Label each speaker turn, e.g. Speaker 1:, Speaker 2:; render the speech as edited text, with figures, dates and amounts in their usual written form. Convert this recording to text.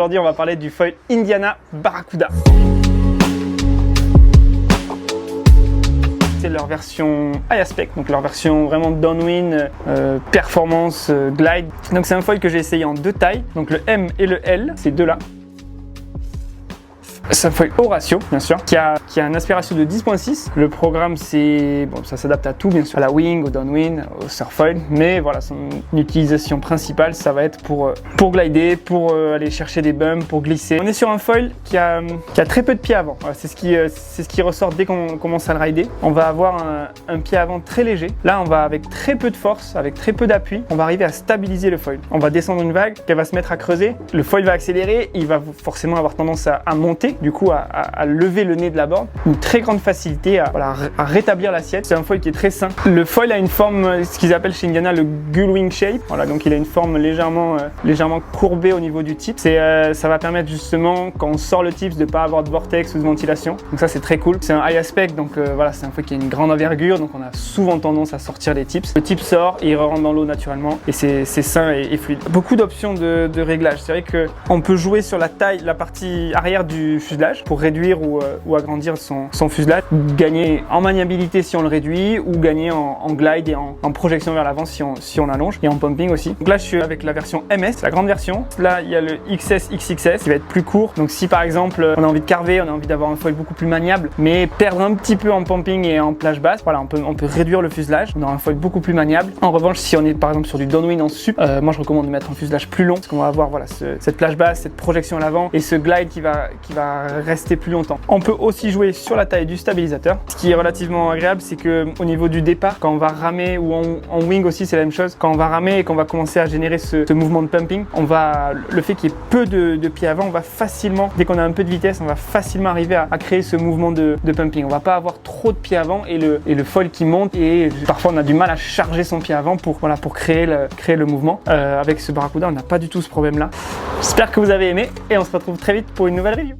Speaker 1: Aujourd'hui, on va parler du foil Indiana Barracuda. C'est leur version high aspect, donc leur version vraiment downwind, performance, glide. Donc c'est un foil que j'ai essayé en deux tailles, donc le M et le L, ces deux-là. C'est un foil haut ratio, bien sûr, qui a un aspect ratio de 10.6. Le programme, c'est bon, ça s'adapte à tout, bien sûr, à la wing, au downwind, au surfoil, mais voilà, son utilisation principale, ça va être pour glider, pour aller chercher des bumps, pour glisser. On est sur un foil qui a très peu de pieds avant. Voilà, c'est ce qui ressort dès qu'on commence à le rider. On va avoir un pied avant très léger. Là, on va avec très peu de force, avec très peu d'appui, on va arriver à stabiliser le foil. On va descendre une vague, elle va se mettre à creuser. Le foil va accélérer, il va forcément avoir tendance à monter. Du coup à lever le nez de la board, une très grande facilité à rétablir l'assiette. C'est un foil qui est très sain. Le foil a une forme, ce qu'ils appellent chez Indiana le gull wing shape. Voilà, donc il a une forme légèrement courbée au niveau du tip. Ça va permettre justement quand on sort le tips de ne pas avoir de vortex ou de ventilation. Donc ça c'est très cool. C'est un high aspect, donc voilà, c'est un foil qui a une grande envergure, donc on a souvent tendance à sortir les tips. Le tip sort et il rentre dans l'eau naturellement et c'est sain et fluide. Beaucoup d'options de réglage. C'est vrai qu'on peut jouer sur la taille, la partie arrière du fuselage pour réduire ou agrandir son fuselage, gagner en maniabilité si on le réduit ou gagner en glide et en projection vers l'avant si on allonge et en pumping aussi. Donc là je suis avec la version MS, la grande version. Là il y a le XS, XXS qui va être plus court. Donc si par exemple on a envie de carver, on a envie d'avoir un foil beaucoup plus maniable mais perdre un petit peu en pumping et en plage basse, voilà, on peut réduire le fuselage, on aura un foil beaucoup plus maniable. En revanche si on est par exemple sur du downwind en sup, moi je recommande de mettre un fuselage plus long parce qu'on va avoir voilà, cette plage basse, cette projection à l'avant et ce glide qui va rester plus longtemps. On peut aussi jouer sur la taille du stabilisateur. Ce qui est relativement agréable, c'est que au niveau du départ, quand on va ramer ou en wing aussi, c'est la même chose. Quand on va ramer et qu'on va commencer à générer ce mouvement de pumping, le fait qu'il y ait peu de pieds avant, on va facilement, dès qu'on a un peu de vitesse, on va facilement arriver à créer ce mouvement de pumping. On va pas avoir trop de pieds avant et le foil qui monte et parfois on a du mal à charger son pied avant pour créer le mouvement. Avec ce Barracuda, on n'a pas du tout ce problème-là. J'espère que vous avez aimé et on se retrouve très vite pour une nouvelle review.